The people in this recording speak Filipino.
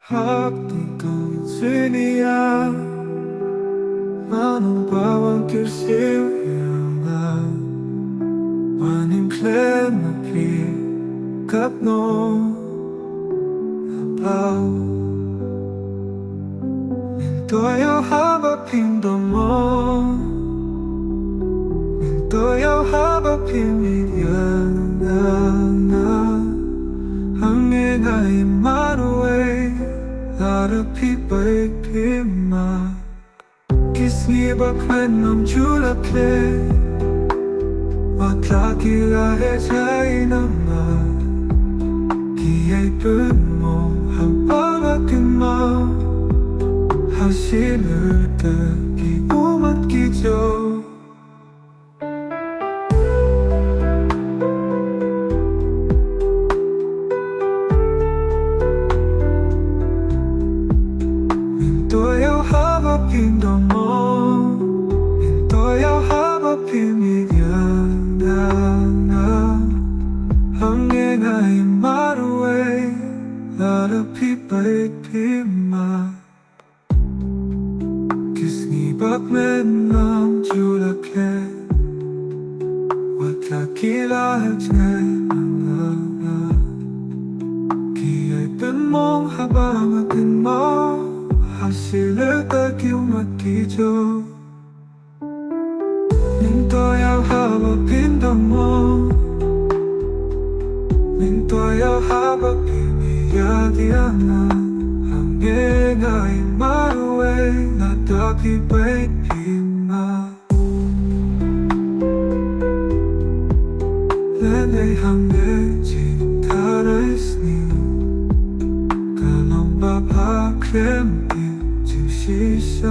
Haptikong siniya Manong bawang kirsiwiyanga Maning klemapi Kapno Apaw Mintoyo haba pingdomo Mintoyo haba pimidyana Hangin ay maruay Larapi ba'y pima Kisni bakman ng julakle Matlaki lahe jay naman Kiya'y mo hampawakin mo Hasilerte ki umat kijo Mintoyo haba pingdomo Mintoyo haba pimidyana Hangin ay maruay Larapi ba'y pima Kisni bakmen ng julake Watlaki lahat jay mga Kiya'y mong habamatin mo Hasilerte ki umat kijo Mintoyo haba pingdomo Mintoyo haba pimidyana Hangin ay maruay Nadapi ba'y pima Lenay hangin cintaray sniyo Kalong babaklem 只是想